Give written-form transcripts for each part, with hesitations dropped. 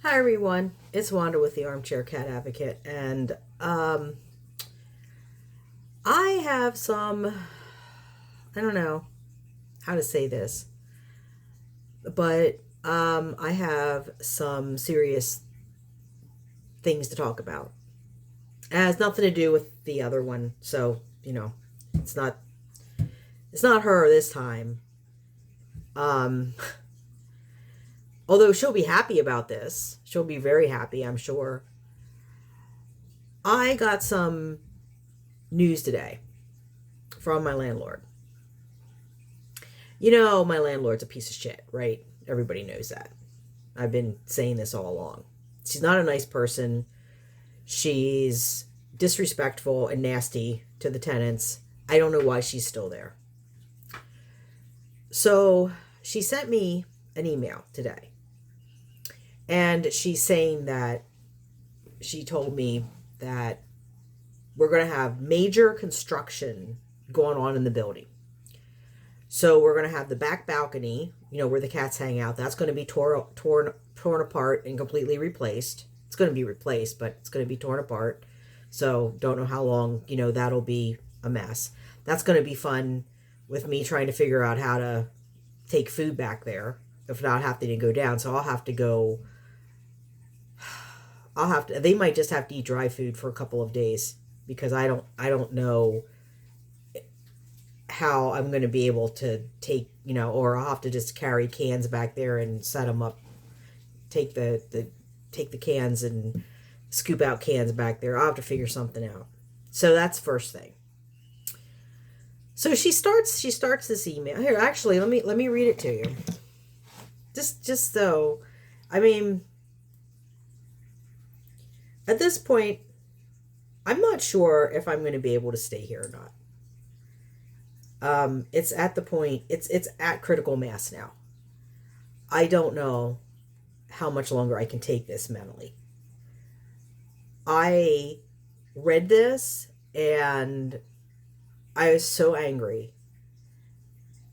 Hi everyone, it's Wanda with the Armchair Cat Advocate, and I have I don't know how to say this, but I have some serious things to talk about. It has nothing to do with the other one, so it's not it's not her this time. Um, Although she'll be happy about this, she'll be very happy, I'm sure. I got some news today from my landlord. My landlord's a piece of shit, right? Everybody knows that. I've been saying this all along. She's not a nice person. She's disrespectful and nasty to the tenants. I don't know why she's still there. So she sent me an email today. And she's saying that she told me that we're going to have major construction going on in the building. So we're going to have the back balcony, where the cats hang out. That's going to be torn apart and completely replaced. It's going to be replaced, but it's going to be torn apart. So don't know how long, that'll be a mess. That's going to be fun with me trying to figure out how to take food back there if not having to go down. So they might just have to eat dry food for a couple of days because I don't know how I'm going to be able to take, or I'll have to just carry cans back there and set them up, take the cans and scoop out cans back there. I'll have to figure something out. So that's first thing. So she starts this email. Here, actually, let me read it to you. Just so, at this point, I'm not sure if I'm going to be able to stay here or not. It's at the point, it's at critical mass now. I don't know how much longer I can take this mentally. I read this and I was so angry.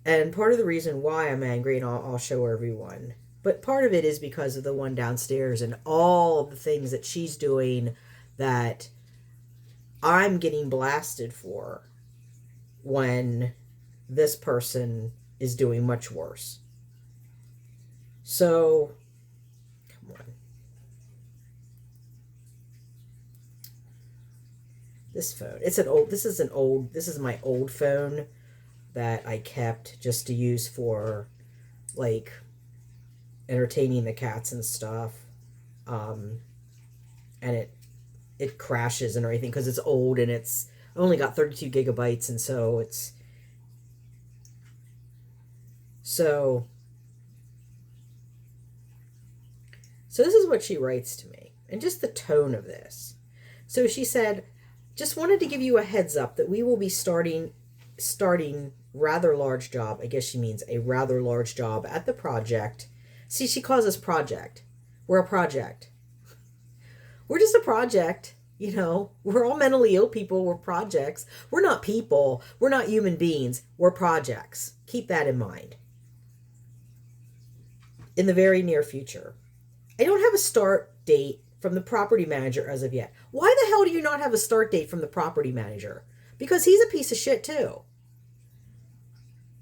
And part of the reason why I'm angry, and I'll show everyone, but part of it is because of the one downstairs and all of the things that she's doing that I'm getting blasted for when this person is doing much worse. So, come on. This phone. This is my old phone that I kept just to use for, like, entertaining the cats and stuff. And it crashes and everything because it's old and it's only got 32 gigabytes, and so this is what she writes to me, and just the tone of this. So she said, just wanted to give you a heads up that we will be starting rather large job. I guess she means a rather large job at the project. See, she calls us project. We're a project. We're just a project. We're all mentally ill people. We're projects. We're not people. We're not human beings. We're projects. Keep that in mind. In the very near future. I don't have a start date from the property manager as of yet. Why the hell do you not have a start date from the property manager? Because he's a piece of shit too.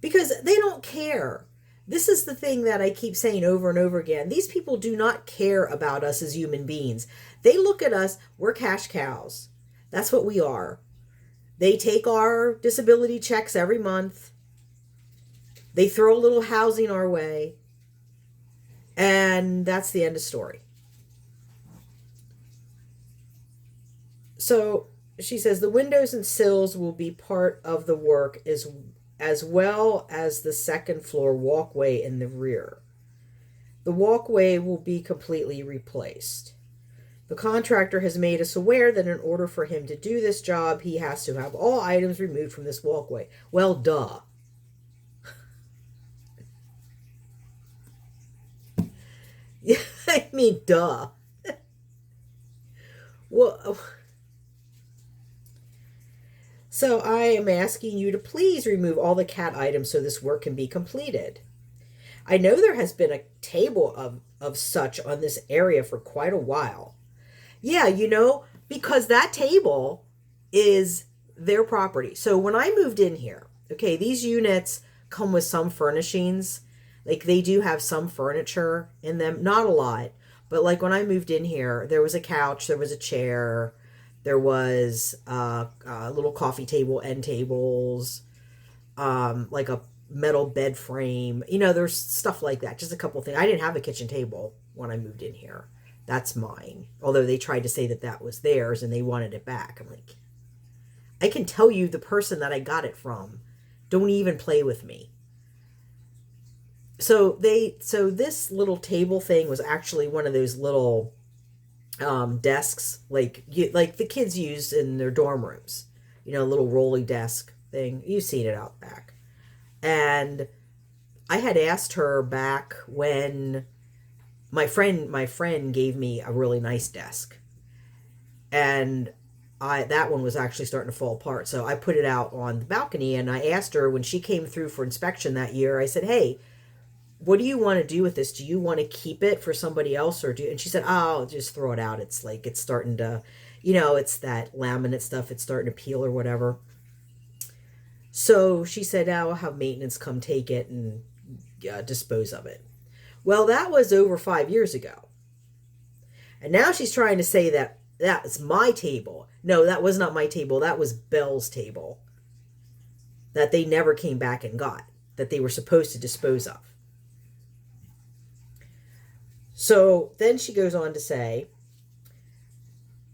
Because they don't care. This is the thing that I keep saying over and over again. These people do not care about us as human beings. They look at us, we're cash cows. That's what we are. They take our disability checks every month. They throw a little housing our way. And that's the end of story. So she says the windows and sills will be part of the work as well as the second floor walkway in the rear. The walkway will be completely replaced. The contractor has made us aware that in order for him to do this job, he has to have all items removed from this walkway. Well, duh. Yeah, duh. Well, so I am asking you to please remove all the cat items so this work can be completed. I know there has been a table of of such on this area for quite a while. Yeah, because that table is their property. So when I moved in here, okay, these units come with some furnishings. Like they do have some furniture in them, not a lot. But like when I moved in here, there was a couch, there was a chair, there was a little coffee table, end tables, like a metal bed frame. There's stuff like that. Just a couple things. I didn't have a kitchen table when I moved in here. That's mine. Although they tried to say that that was theirs and they wanted it back. I'm like, I can tell you the person that I got it from. Don't even play with me. So this little table thing was actually one of those little desks like the kids used in their dorm rooms. A little rolly desk thing. You've seen it out back. And I had asked her back when my friend gave me a really nice desk. And that one was actually starting to fall apart. So I put it out on the balcony and I asked her when she came through for inspection that year, I said, "Hey, what do you want to do with this? Do you want to keep it for somebody else and she said, "Oh, I'll just throw it out. It's like, it's starting to, it's that laminate stuff. It's starting to peel or whatever." So she said, "I'll have maintenance come take it and dispose of it." Well, that was over 5 years ago. And now she's trying to say that that's my table. No, that was not my table. That was Belle's table that they never came back and got, that they were supposed to dispose of. So then she goes on to say,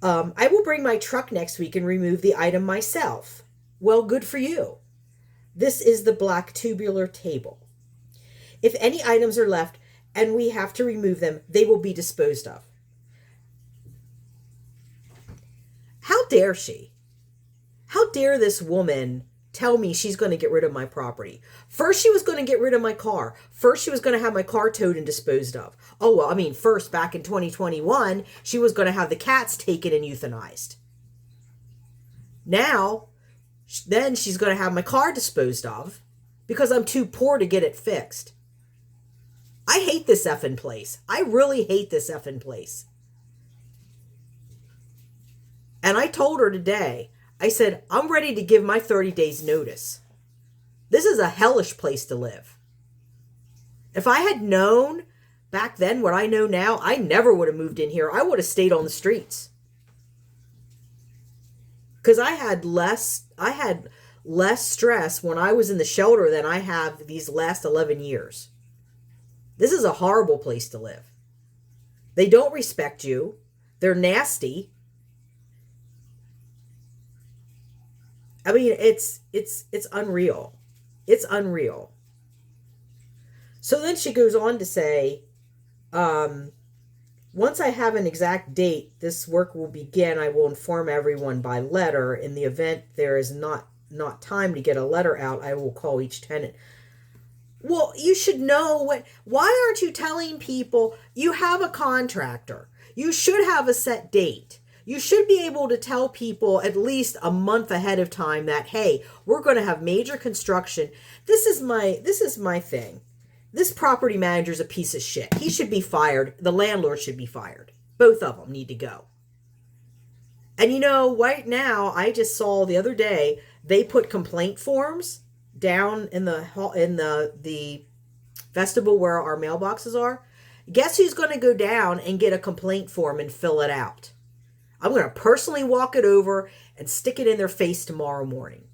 "I will bring my truck next week and remove the item myself." Well, good for you. This is the black tubular table. If any items are left and we have to remove them, they will be disposed of. How dare she? How dare this woman tell me she's going to get rid of my property? First, she was going to get rid of my car. First, she was going to have my car towed and disposed of. Oh, well, I mean, first, back in 2021, she was going to have the cats taken and euthanized. Now, then she's going to have my car disposed of because I'm too poor to get it fixed. I hate this effing place. I really hate this effing place. And I told her today, I said, I'm ready to give my 30 days notice. This is a hellish place to live. If I had known back then what I know now, I never would have moved in here. I would have stayed on the streets. Because I had less stress when I was in the shelter than I have these last 11 years. This is a horrible place to live. They don't respect you. They're nasty. I mean, it's unreal. It's unreal. So then she goes on to say, once I have an exact date, this work will begin. I will inform everyone by letter. In the event there is not time to get a letter out, I will call each tenant. Well, you should know why aren't you telling people you have a contractor? You should have a set date. You should be able to tell people at least a month ahead of time that, hey, we're going to have major construction. This is my thing. This property manager's a piece of shit. He should be fired. The landlord should be fired. Both of them need to go. And right now, I just saw the other day, they put complaint forms down in the vestibule where our mailboxes are. Guess who's going to go down and get a complaint form and fill it out? I'm going to personally walk it over and stick it in their face tomorrow morning.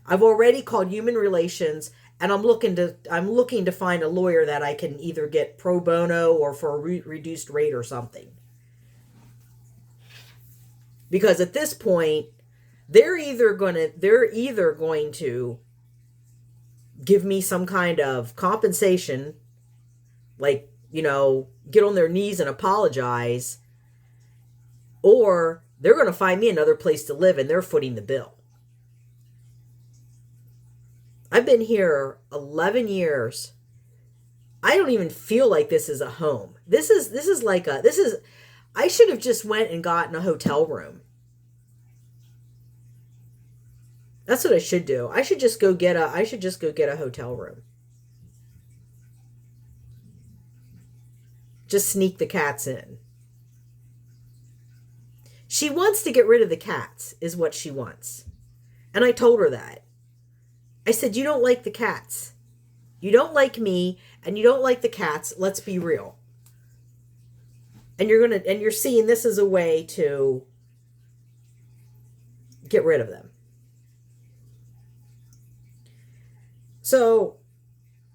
I've already called human relations, and I'm looking to find a lawyer that I can either get pro bono or for a reduced rate or something. Because at this point, they're either going to give me some kind of compensation, like, get on their knees and apologize, or they're going to find me another place to live and they're footing the bill. I've been here 11 years. I don't even feel like this is a home. I should have just went and gotten a hotel room. That's what I should do. I should just go get a hotel room. just sneak the cats in. She wants to get rid of the cats, is what she wants. And I told her that. I said, you don't like the cats. You don't like me, and you don't like the cats. Let's be real. And you're seeing this as a way to get rid of them. So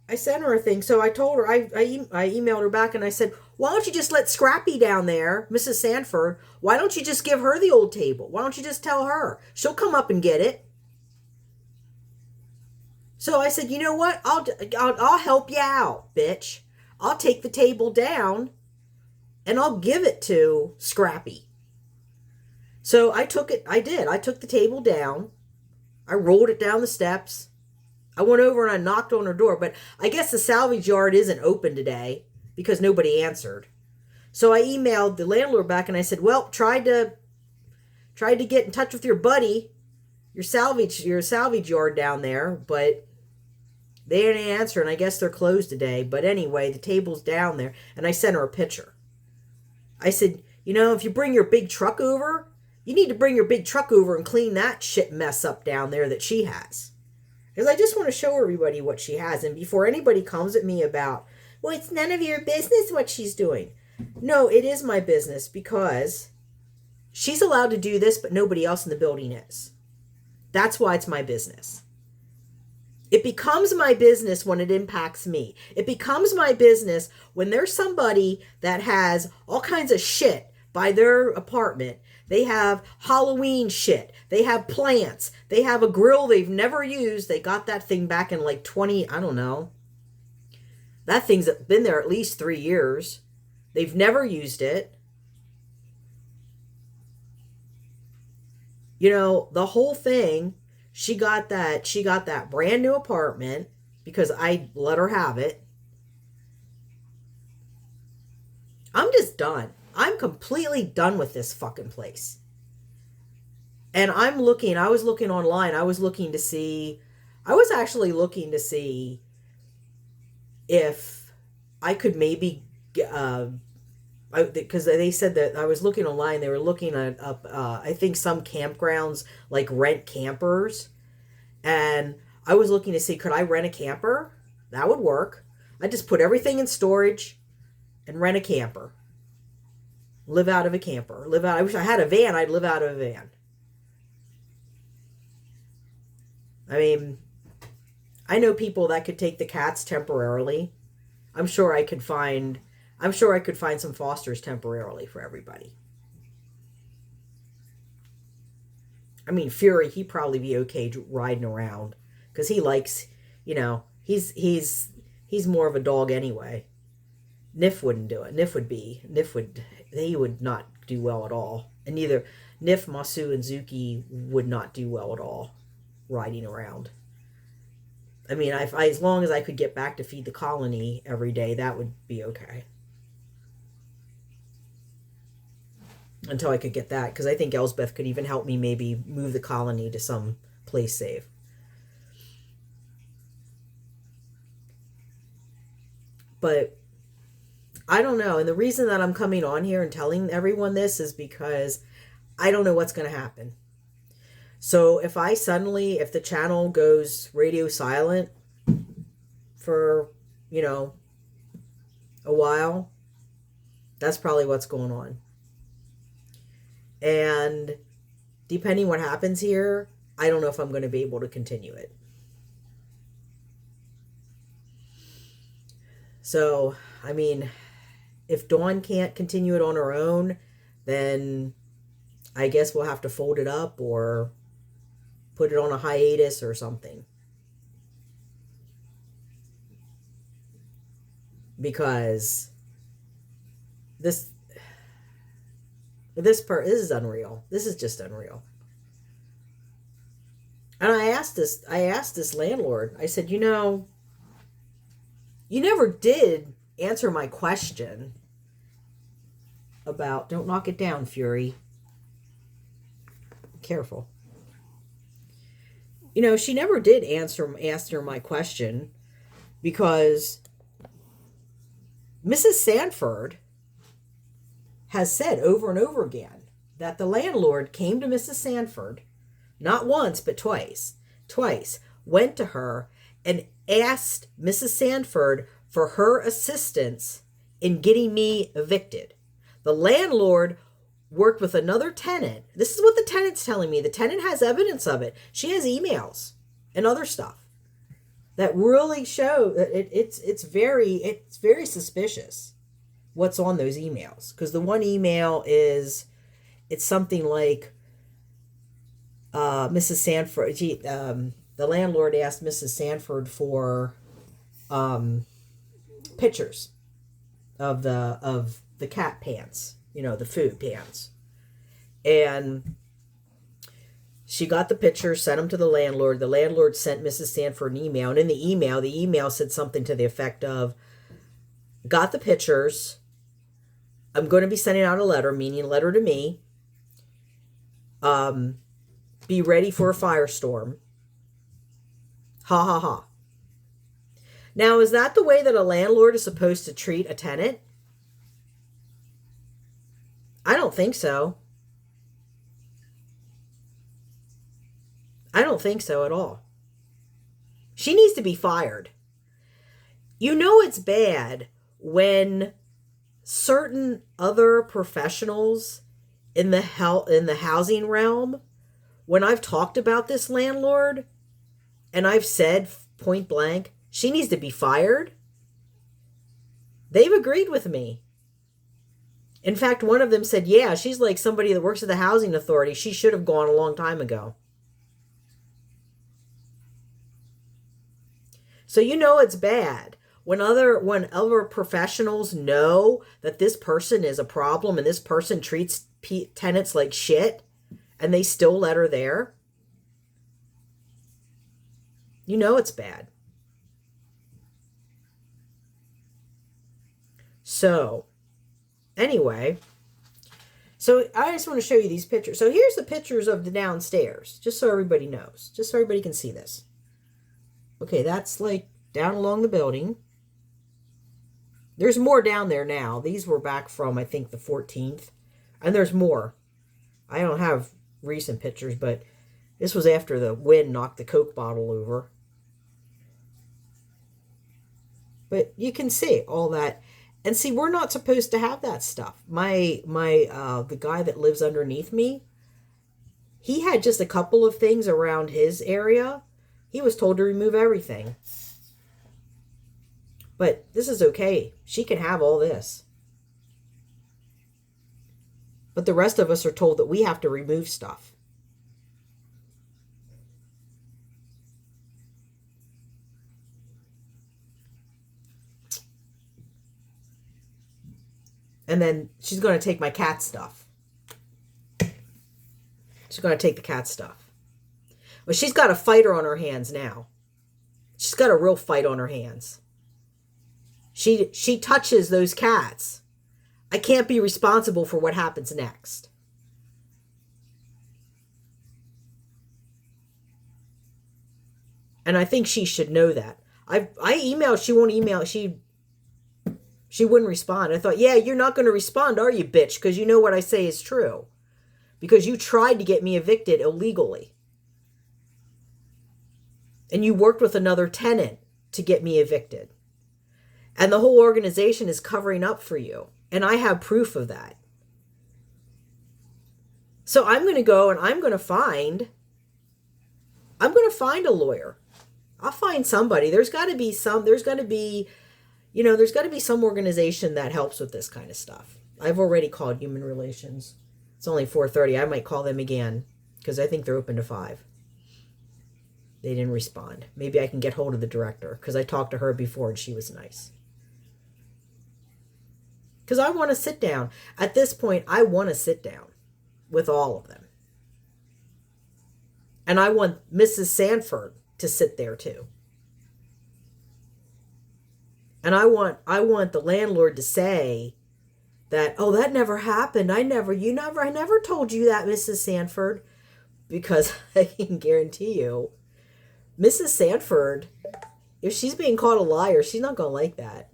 I sent her a thing. So I told her, I emailed her back and I said, why don't you just let Scrappy down there, Mrs. Sanford, why don't you just give her the old table? Why don't you just tell her? She'll come up and get it. So I said, you know what? I'll help you out, bitch. I'll take the table down and I'll give it to Scrappy. So I took it. I did. I took the table down. I rolled it down the steps. I went over and I knocked on her door, but I guess the salvage yard isn't open today because nobody answered. So I emailed the landlord back and I said, well, tried to get in touch with your buddy, your salvage yard down there, but they didn't answer, and I guess they're closed today. But anyway, the table's down there, and I sent her a picture. I said, you know, if you bring your big truck over, you need to bring your big truck over and clean that shit mess up down there that she has. Because I just want to show everybody what she has. And before anybody comes at me about, well, it's none of your business what she's doing. No, it is my business because she's allowed to do this, but nobody else in the building is. That's why it's my business. It becomes my business when it impacts me. It becomes my business when there's somebody that has all kinds of shit by their apartment. They have Halloween shit. They have plants. They have a grill they've never used. They got that thing back in like 20, I don't know. That thing's been there at least 3 years. They've never used it. You know, the whole thing, she got that brand new apartment because I let her have it. I'm just done. I'm completely done with this fucking place. And I was looking online. I was actually looking to see if I could maybe, because they said that I was looking online. They were looking at I think some campgrounds like rent campers. And I was looking to see, could I rent a camper? That would work. I just put everything in storage and rent a camper. Live out of a camper. I wish I had a van. I'd live out of a van. I mean, I know people that could take the cats temporarily. I'm sure I could find some fosters temporarily for everybody. I mean, Fury, he'd probably be okay riding around because he likes, you know, he's more of a dog anyway. Nif wouldn't do it. He would not do well at all. And neither Nif, Masu, and Zuki would not do well at all riding around. I mean, as long as I could get back to feed the colony every day, that would be okay. Until I could get that, because I think Elsbeth could even help me maybe move the colony to some place safe. But I don't know. And the reason that I'm coming on here and telling everyone this is because I don't know what's going to happen. So if the channel goes radio silent for, you know, a while, that's probably what's going on. And depending what happens here, I don't know if I'm going to be able to continue it. So, I mean, if Dawn can't continue it on her own, then I guess we'll have to fold it up or put it on a hiatus or something. Because this is unreal. This is just unreal. And I asked this landlord, I said, you know, you never did answer my question about, don't knock it down, Fury. Careful. You know, she never did answer my question because Mrs. Sanford has said over and over again that the landlord came to Mrs. Sanford, not once, but twice, went to her and asked Mrs. Sanford for her assistance in getting me evicted. The landlord worked with another tenant. This is what the tenant's telling me. The tenant has evidence of it. She has emails and other stuff that really show that it's very suspicious what's on those emails. Because the one email it's something like Mrs. Sanford. The landlord asked Mrs. Sanford for pictures of the cat pants, the food pants, and she got the pictures, sent them to the landlord. The landlord sent Mrs. Sanford an email, and in the email said something to the effect of, "Got the pictures. I'm going to be sending out a letter," meaning a letter to me. Be ready for a firestorm. Ha ha ha. Now, is that the way that a landlord is supposed to treat a tenant? I don't think so. I don't think so at all. She needs to be fired. It's bad when certain other professionals in the housing realm, when I've talked about this landlord and I've said point blank, she needs to be fired, they've agreed with me. In fact, one of them said, yeah, she's like somebody that works at the housing authority. She should have gone a long time ago. So it's bad when other professionals know that this person is a problem and this person treats tenants like shit and they still let her there. It's bad. So, anyway, I just want to show you these pictures. So here's the pictures of the downstairs, just so everybody knows, just so everybody can see this. Okay, that's like down along the building. There's more down there now. These were back from, I think, the 14th. And there's more. I don't have recent pictures, but this was after the wind knocked the Coke bottle over. But you can see all that. And see, we're not supposed to have that stuff. The guy that lives underneath me, he had just a couple of things around his area. He was told to remove everything. But this is okay. She can have all this. But the rest of us are told that we have to remove stuff. And then she's going to take my cat stuff. She's going to take the cat stuff. Well, she's got a fighter on her hands now. She's got a real fight on her hands. She touches those cats. I can't be responsible for what happens next. And I think she should know that. I emailed, she won't email, she wouldn't respond. I thought, yeah, you're not going to respond, are you, bitch? Because you know what I say is true. Because you tried to get me evicted illegally. And you worked with another tenant to get me evicted. And the whole organization is covering up for you. And I have proof of that. So I'm going to go and I'm going to find a lawyer. I'll find somebody. There's got to be some organization that helps with this kind of stuff. I've already called Human Relations. It's only 4:30. I might call them again because I think they're open to 5. They didn't respond. Maybe I can get hold of the director because I talked to her before and she was nice. Because I want to sit down. At this point, I want to sit down with all of them. And I want Mrs. Sanford to sit there too. And I want the landlord to say that, oh, that never happened. I never told you that, Mrs. Sanford. Because I can guarantee you, Mrs. Sanford, if she's being called a liar, she's not going to like that.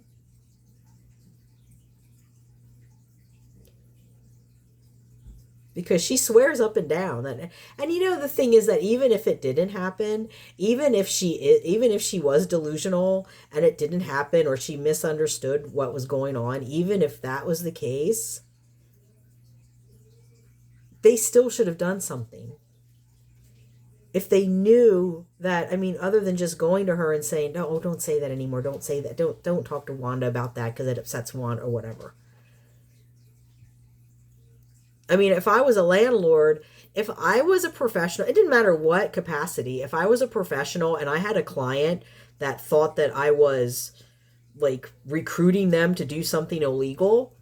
because she swears up and down that, and you know, the thing is that even if it didn't happen, even if she was delusional and it didn't happen, or she misunderstood what was going on, even if that was the case, they still should have done something. If they knew that, I mean, other than just going to her and saying, no, oh, don't say that anymore, don't say that, don't talk to Wanda about that because it upsets Wanda or whatever. I mean, if I was a landlord, if I was a professional, it didn't matter what capacity, if I was a professional and I had a client that thought that I was like recruiting them to do something illegal,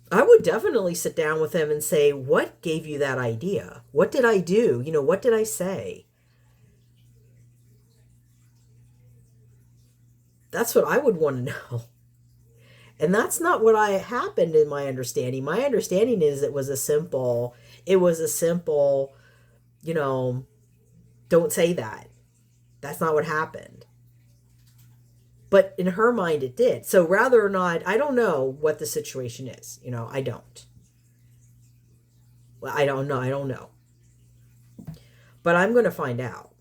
I would definitely sit down with them and say, what gave you that idea? What did I do? You know, what did I say? That's what I would want to know. And that's not what happened in my understanding. My understanding is it was a simple, you know, don't say that. That's not what happened. But in her mind, it did. So rather or not, I don't know what the situation is. You know, I don't. Well, I don't know. I don't know. But I'm going to find out.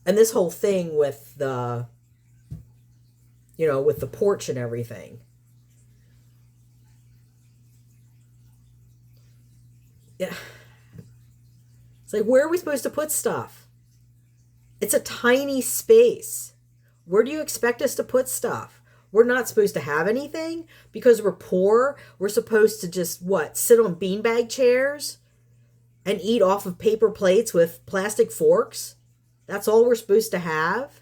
And this whole thing with the, you know, with the porch and everything. Yeah. It's like, where are we supposed to put stuff? It's a tiny space. Where do you expect us to put stuff? We're not supposed to have anything because we're poor. We're supposed to just, what, sit on beanbag chairs and eat off of paper plates with plastic forks? That's all we're supposed to have?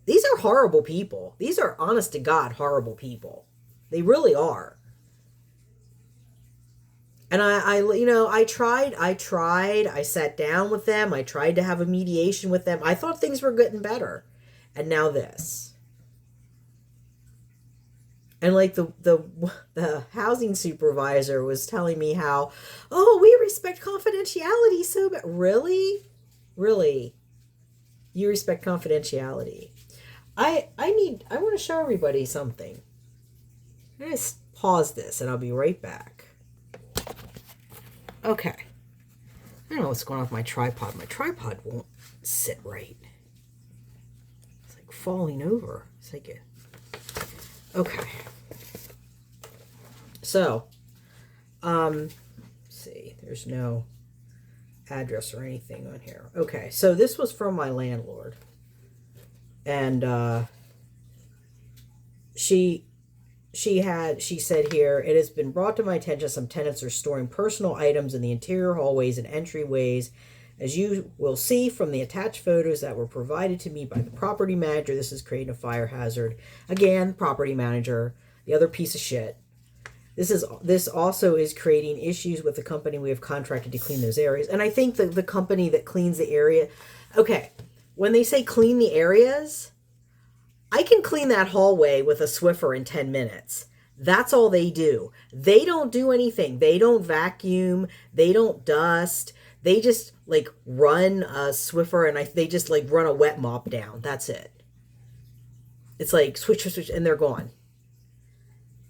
These are horrible people. These are, honest to God, horrible people. They really are. And I sat down with them. I tried to have a mediation with them. I thought things were getting better. And now this. And like the housing supervisor was telling me how, oh, we respect confidentiality so bad. Really? Really? You respect confidentiality? I want to show everybody something. I'm going to pause this and I'll be right back. Okay. I don't know what's going on with my tripod. My tripod won't sit right. It's like falling over. It's like okay. So, let's see. There's no address or anything on here. Okay. So this was from my landlord. And she said here, it has been brought to my attention some tenants are storing personal items in the interior hallways and entryways. As you will see from the attached photos that were provided to me by the property manager, this is creating a fire hazard. Again, property manager, the other piece of shit. This also is creating issues with the company we have contracted to clean those areas. And I think that the company that cleans the area, okay, when they say clean the areas, I can clean that hallway with a Swiffer in 10 minutes. That's all they do. They don't do anything. They don't vacuum. They don't dust. They just like run a Swiffer and they just like run a wet mop down. That's it. It's like switch, and they're gone.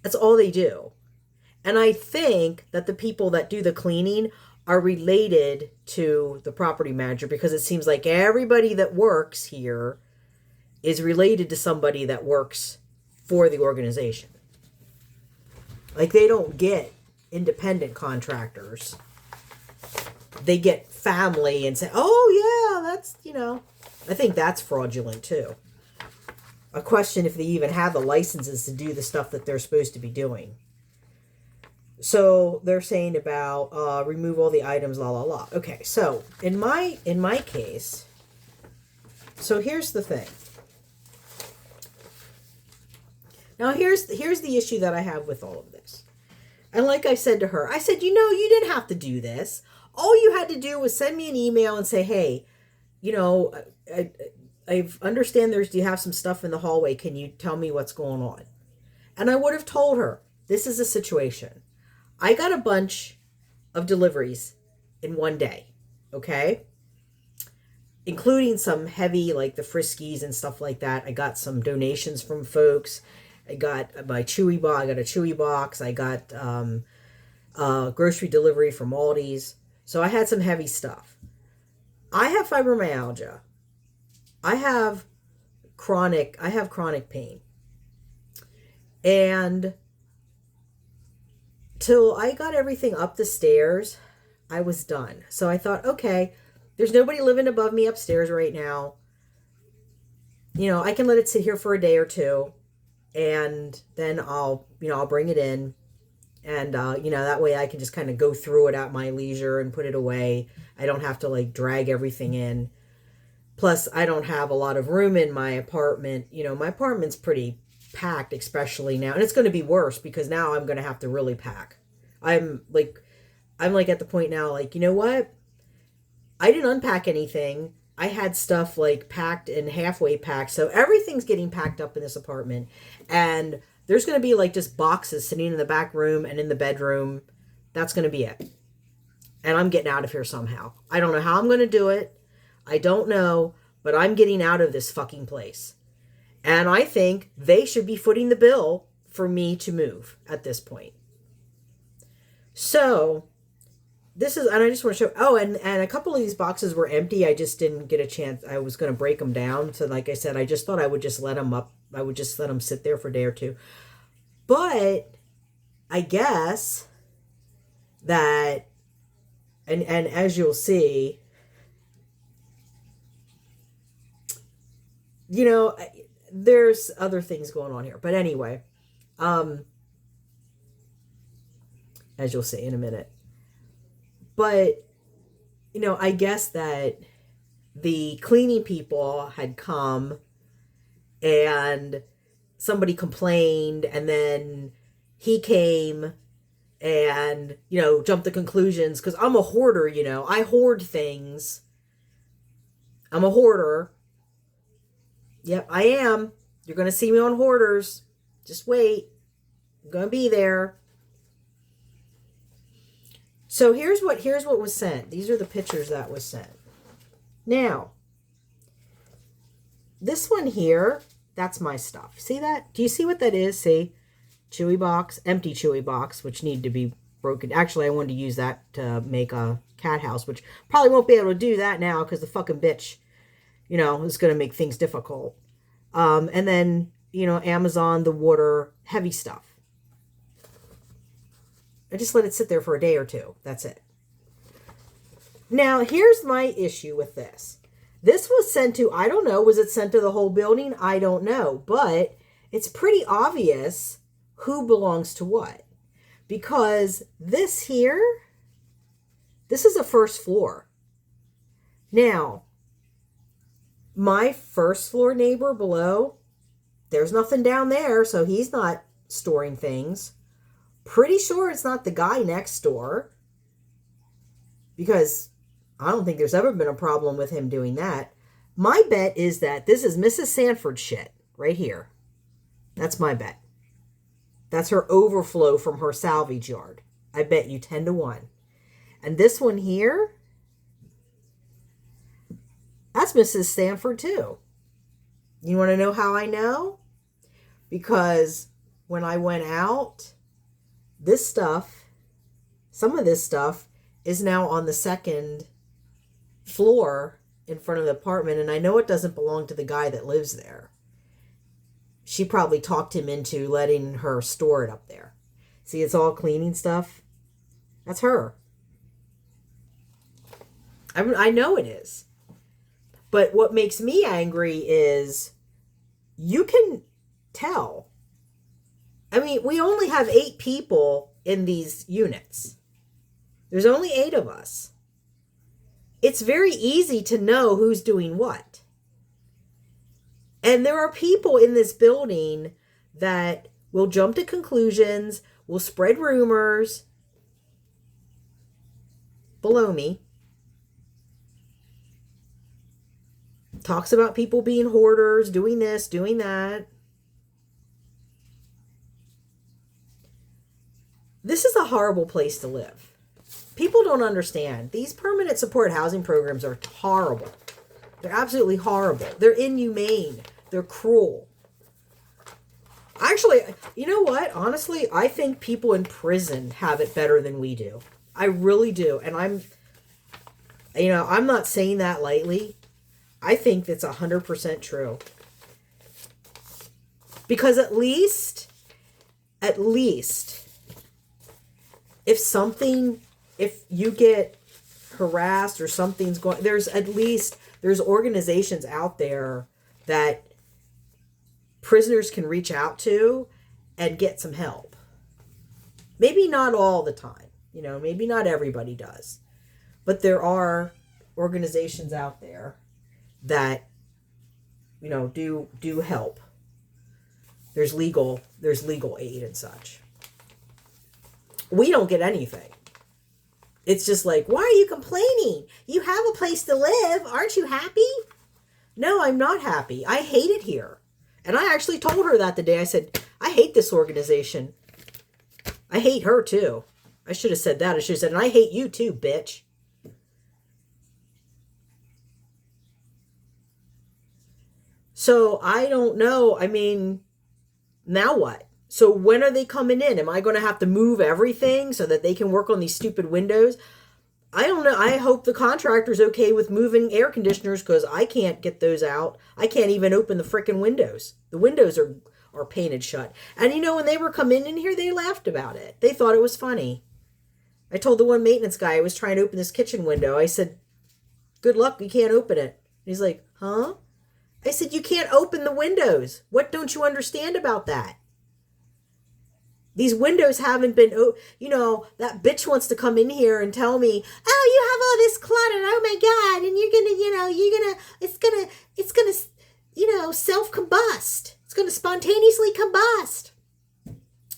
That's all they do. And I think that the people that do the cleaning are related to the property manager because it seems like everybody that works here is related to somebody that works for the organization. Like they don't get independent contractors. They get family and say, oh yeah, that's, I think that's fraudulent too. A question if they even have the licenses to do the stuff that they're supposed to be doing. So they're saying about remove all the items, la la la. Okay, so in my case, so here's the thing. Now here's the issue that I have with all of this. And like I said to her, I said, you didn't have to do this. All you had to do was send me an email and say, hey, I understand you have some stuff in the hallway. Can you tell me what's going on? And I would have told her, this is a situation. I got a bunch of deliveries in one day, okay? Including some heavy, like the Friskies and stuff like that. I got some donations from folks. I got my Chewy box. I got a Chewy box. I got grocery delivery from Aldi's. So I had some heavy stuff. I have fibromyalgia. I have chronic pain. And till I got everything up the stairs, I was done. So I thought, okay, there's nobody living above me upstairs right now. I can let it sit here for a day or two, and then I'll bring it in. And, that way I can just kind of go through it at my leisure and put it away. I don't have to like drag everything in. Plus, I don't have a lot of room in my apartment. My apartment's pretty packed, especially now. And it's going to be worse because now I'm going to have to really pack. I'm like at the point now, like, you know what? I didn't unpack anything. I had stuff like packed and halfway packed. So everything's getting packed up in this apartment. And there's going to be like just boxes sitting in the back room and in the bedroom. That's going to be it. And I'm getting out of here somehow. I don't know how I'm going to do it. I don't know, but I'm getting out of this fucking place. And I think they should be footing the bill for me to move at this point. So this is, and I just want to show, and a couple of these boxes were empty. I just didn't get a chance. I was going to break them down. So like I said, I just thought I would just let them up. I would just let them sit there for a day or two. But I guess that, and as you'll see, there's other things going on here. But anyway, as you'll see in a minute. But, I guess that the cleaning people had come and somebody complained, and then he came and, jumped to conclusions, because I'm a hoarder, I hoard things. I'm a hoarder. Yep, I am. You're going to see me on Hoarders. Just wait. I'm going to be there. So here's what was sent. These are the pictures that was sent. Now, this one here, that's my stuff. See that? Do you see what that is? See? Chewy box, empty Chewy box, which need to be broken. Actually, I wanted to use that to make a cat house, which probably won't be able to do that now because the fucking bitch, is going to make things difficult. And then, Amazon, the water, heavy stuff. I just let it sit there for a day or two. That's it. Now, here's my issue with this. This was sent to, I don't know, was it sent to the whole building? I don't know. But it's pretty obvious who belongs to what. Because this here, this is a first floor. Now, my first floor neighbor below, there's nothing down there, so he's not storing things. Pretty sure it's not the guy next door, because I don't think there's ever been a problem with him doing that. My bet is that this is Mrs. Sanford shit right here. That's my bet. That's her overflow from her salvage yard. I bet you 10 to 1. And this one here, that's Mrs. Sanford too. You want to know how I know? Because when I went out, this stuff, some of this stuff is now on the second floor in front of the apartment. And I know it doesn't belong to the guy that lives there. She probably talked him into letting her store it up there. See, it's all cleaning stuff. That's her. I know it is. But what makes me angry is you can tell. I mean, we only have 8 people in these units. There's only 8 of us. It's very easy to know who's doing what. And there are people in this building that will jump to conclusions, will spread rumors below me. Talks about people being hoarders, doing this, doing that. This is a horrible place to live. People don't understand. These permanent support housing programs are horrible. They're absolutely horrible. They're inhumane. They're cruel. Actually, you know what? Honestly, I think people in prison have it better than we do. I really do. And I'm not saying that lightly. I think that's 100% true. Because at least, if you get harassed or something's going, there's organizations out there that prisoners can reach out to and get some help. Maybe not all the time, maybe not everybody does, but there are organizations out there that, do help. There's legal aid and such. We don't get anything. It's just like, why are you complaining? You have a place to live. Aren't you happy? No, I'm not happy. I hate it here. And I actually told her that the day. I said, I hate this organization. I hate her too. I should have said that. I should have said, and I hate you too, bitch. So I don't know. I mean, now what? So when are they coming in? Am I going to have to move everything so that they can work on these stupid windows? I don't know. I hope the contractor's okay with moving air conditioners because I can't get those out. I can't even open the frickin' windows. The windows are painted shut. And when they were coming in here, they laughed about it. They thought it was funny. I told the one maintenance guy I was trying to open this kitchen window. I said, good luck, you can't open it. And he's like, huh? I said, you can't open the windows. What don't you understand about that? These windows haven't been, that bitch wants to come in here and tell me, oh, you have all this clutter. Oh my God. And it's going to self-combust. It's going to spontaneously combust.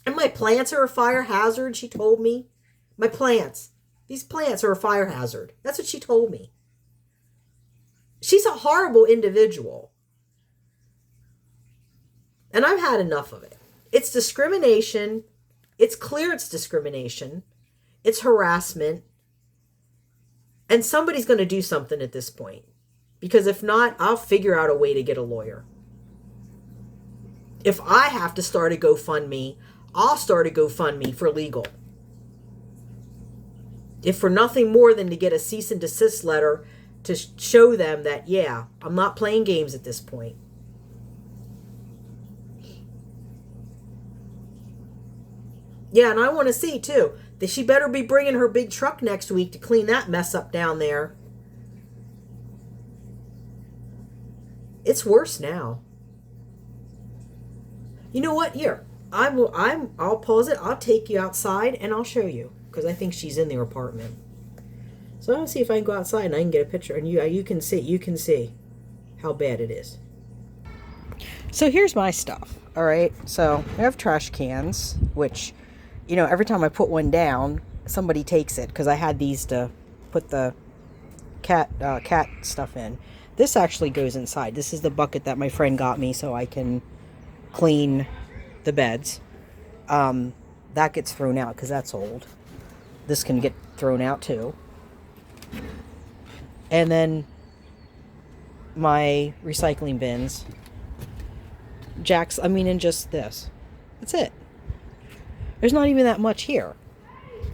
And my plants are a fire hazard, she told me. These plants are a fire hazard. That's what she told me. She's a horrible individual. And I've had enough of it. It's discrimination. It's clear it's discrimination. It's harassment. And somebody's going to do something at this point. Because if not, I'll figure out a way to get a lawyer. If I have to start a GoFundMe, I'll start a GoFundMe for legal. If for nothing more than to get a cease and desist letter to show them that, yeah, I'm not playing games at this point. Yeah, and I want to see, too, that she better be bringing her big truck next week to clean that mess up down there. It's worse now. You know what? Here, I'll pause it. I'll take you outside and I'll show you, because I think she's in their apartment. So I'll see if I can go outside and I can get a picture, and you can see how bad it is. So here's my stuff. All right. So I have trash cans, which, every time I put one down, somebody takes it, because I had these to put the cat stuff in. This actually goes inside. This is the bucket that my friend got me so I can clean the beds. That gets thrown out because that's old. This can get thrown out too. And then my recycling bins. And just this. That's it. There's not even that much here.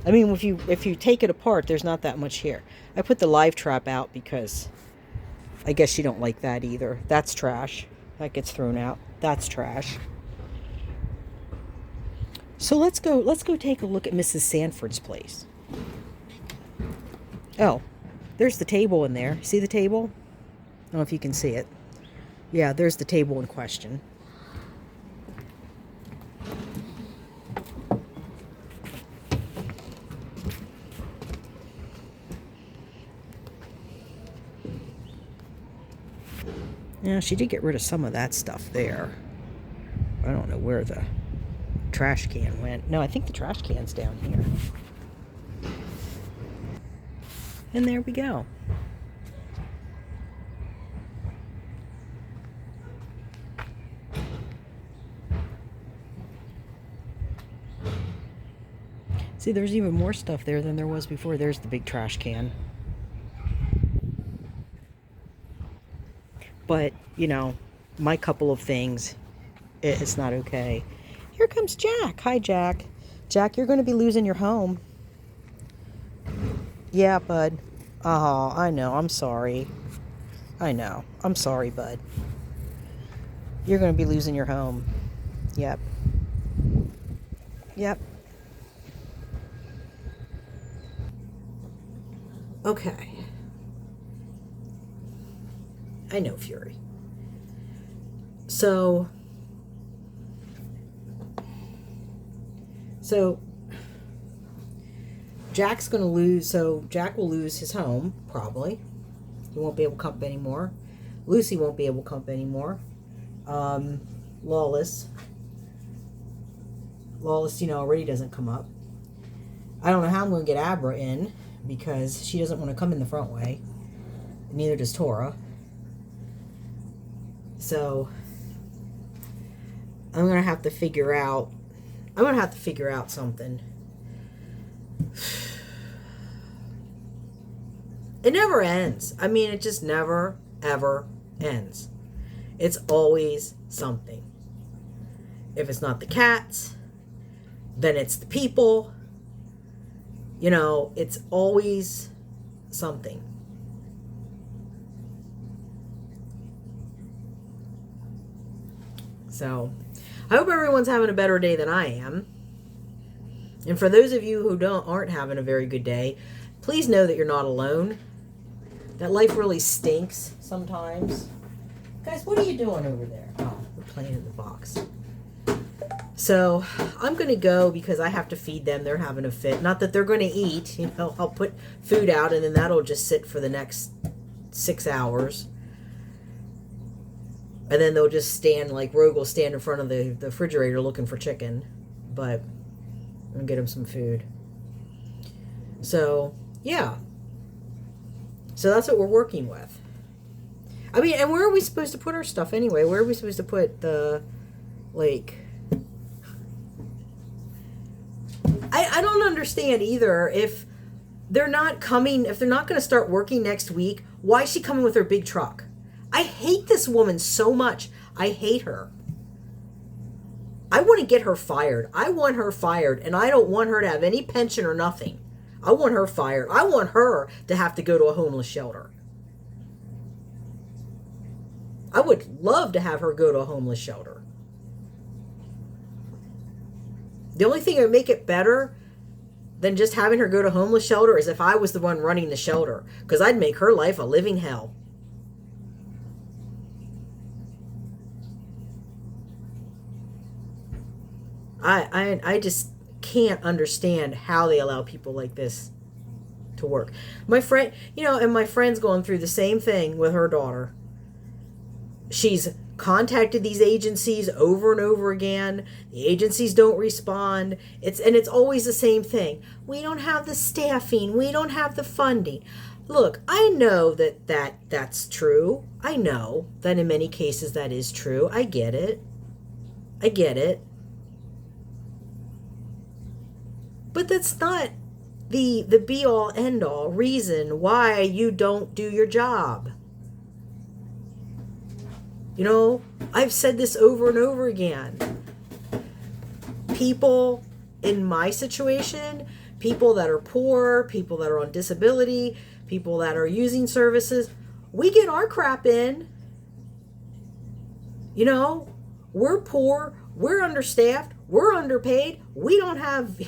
I mean, if you take it apart, there's not that much here. I put the live trap out because I guess you don't like that either. That's trash. That gets thrown out. That's trash. So let's go take a look at Mrs. Sanford's place. Oh, there's the table in there. See the table? I don't know if you can see it. Yeah, there's the table in question. Yeah, she did get rid of some of that stuff there. I don't know where the trash can went. No, I think the trash can's down here. And there we go. See, there's even more stuff there than there was before. There's the big trash can. But, my couple of things, it's not okay. here comes Jack. Hi, Jack. Jack, you're going to be losing your home. Yeah, bud. Oh, I know. I'm sorry. I know. I'm sorry, bud. You're going to be losing your home. Yep. Yep. Okay. I know, Fury. So Jack's going to lose. So Jack will lose his home, probably. He won't be able to come up anymore. Lucy won't be able to come up anymore. Lawless, already doesn't come up. I don't know how I'm going to get Abra in because she doesn't want to come in the front way. Neither does Tora. So I'm going to have to figure out something. It never ends. I mean, it just never, ever ends. It's always something. If it's not the cats, then it's the people. It's always something. So, I hope everyone's having a better day than I am. And for those of you who aren't having a very good day, please know that you're not alone. That life really stinks sometimes. Guys, what are you doing over there? Oh, we're playing in the box. So I'm going to go because I have to feed them. They're having a fit. Not that they're going to eat. I'll put food out and then that'll just sit for the next 6 hours. And then they'll just stand, like Rogue will stand in front of the refrigerator looking for chicken. But I'm going to get him some food. So, yeah. So that's what we're working with. I mean, and where are we supposed to put our stuff anyway? Where are we supposed to put the, I don't understand either. If they're not going to start working next week, why is she coming with her big truck? I hate this woman so much. I hate her. I want to get her fired. I want her fired, and I don't want her to have any pension or nothing. I want her fired. I want her to have to go to a homeless shelter. I would love to have her go to a homeless shelter. The only thing that would make it better than just having her go to a homeless shelter is if I was the one running the shelter, because I'd make her life a living hell. I just can't understand how they allow people like this to work. My friend, and my friend's going through the same thing with her daughter. She's contacted these agencies over and over again. The agencies don't respond. It's always the same thing. We don't have the staffing. We don't have the funding. Look, I know that's true. I know that in many cases that is true. I get it. But that's not the be-all, end-all reason why you don't do your job. I've said this over and over again. People in my situation, people that are poor, people that are on disability, people that are using services, we get our crap in. We're poor, we're understaffed, we're underpaid, we don't have,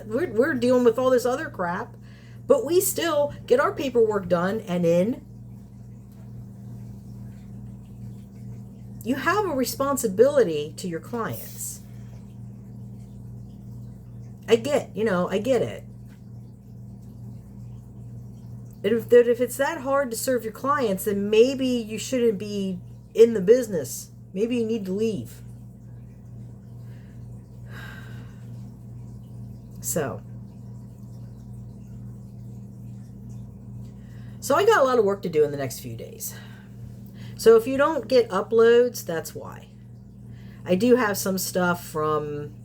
we're dealing with all this other crap, but we still get our paperwork done and in. You have a responsibility to your clients. I get it. If it's that hard to serve your clients, then maybe you shouldn't be in the business. Maybe you need to leave. So I got a lot of work to do in the next few days. So if you don't get uploads, that's why. I do have some stuff from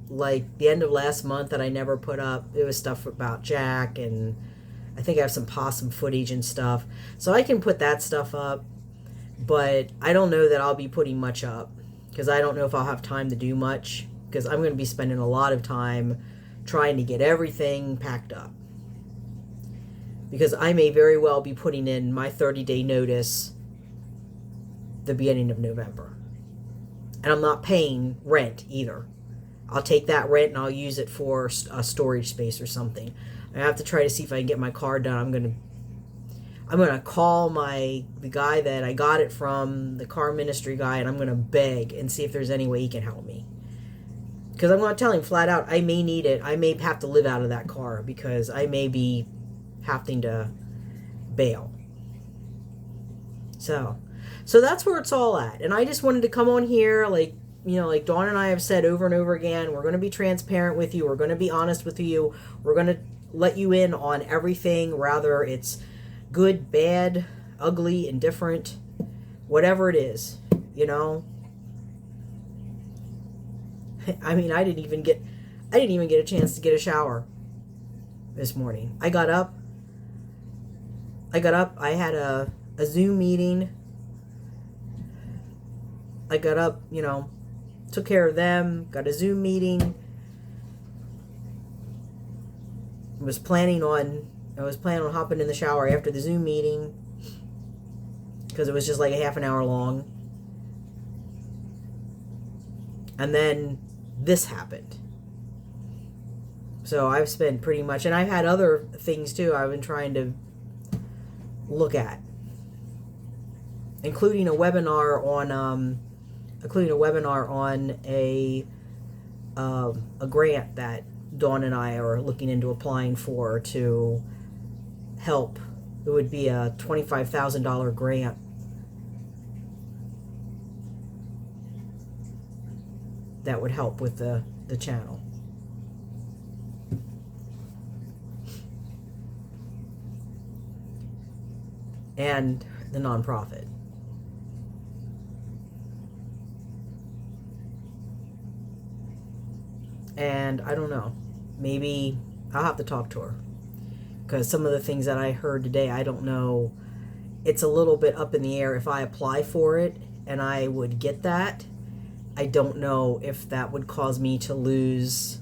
the end of last month that I never put up. It was stuff about Jack, and I think I have some possum footage and stuff. So I can put that stuff up, but I don't know that I'll be putting much up because I don't know if I'll have time to do much. because I'm going to be spending a lot of time trying to get everything packed up. Because I may very well be putting in my 30-day notice the beginning of November. And I'm not paying rent either. I'll take that rent and I'll use it for a storage space or something. I have to try to see if I can get my car done. I'm gonna call the guy that I got it from, the car ministry guy, and I'm gonna beg and see if there's any way he can help me. Because I'm gonna tell him flat out, I may need it. I may have to live out of that car because I may be having to bail. So that's where it's all at. And I just wanted to come on here, like Dawn and I have said over and over again, we're going to be transparent with you. We're going to be honest with you. We're going to let you in on everything, rather it's good, bad, ugly, indifferent, whatever it is, I mean, I didn't even get a chance to get a shower this morning. I got up, I had a Zoom meeting. I got up, took care of them, got a Zoom meeting. I was planning on hopping in the shower after the Zoom meeting because it was just like a half an hour long. And then this happened. So I've spent pretty much, and I've had other things too I've been trying to look at, including a webinar on a grant that Dawn and I are looking into applying for to help. It would be a $25,000 grant that would help with the channel. And the nonprofit. And I don't know, maybe I'll have to talk to her, because some of the things that I heard today, I don't know, it's a little bit up in the air. If I apply for it and I would get that, I don't know if that would cause me to lose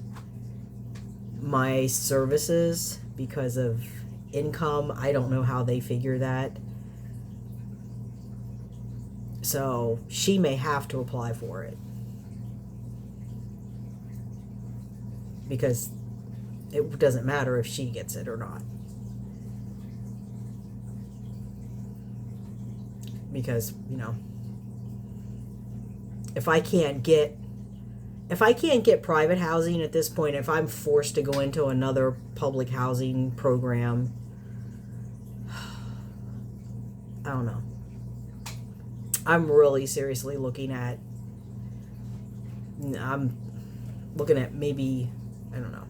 my services because of income. I don't know how they figure that. So she may have to apply for it, because it doesn't matter if she gets it or not. Because, if I can't get private housing at this point, if I'm forced to go into another public housing program, I don't know. I'm really seriously looking at maybe, I don't know.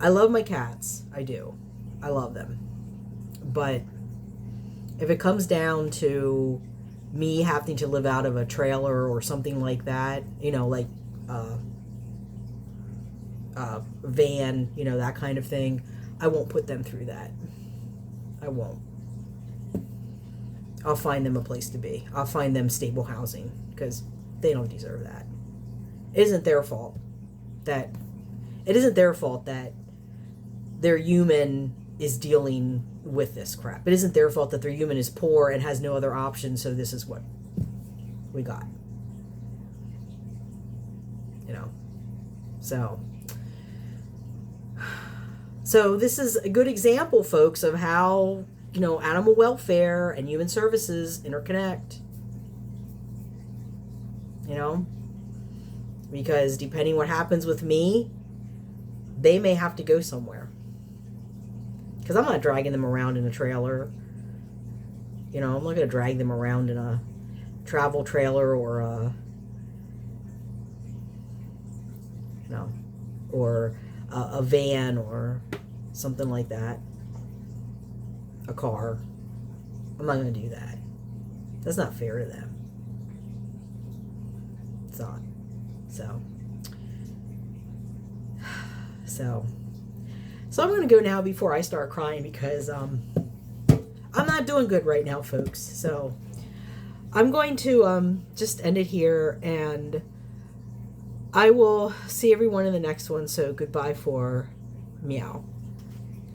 I love my cats. I do. I love them. But if it comes down to me having to live out of a trailer or something like that, like a van, that kind of thing, I won't put them through that. I won't. I'll find them a place to be. I'll find them stable housing, because they don't deserve that. It isn't their fault that their human is dealing with this crap. It isn't their fault that their human is poor and has no other option, so this is what we got. So this is a good example, folks, of how, animal welfare and human services interconnect. Because depending what happens with me, they may have to go somewhere. Because I'm not dragging them around in a trailer. I'm not going to drag them around in a travel trailer or a van or something like that. A car. I'm not going to do that. That's not fair to them. It's not. So I'm going to go now before I start crying, because I'm not doing good right now, folks. So I'm going to just end it here, and I will see everyone in the next one. So goodbye for meow.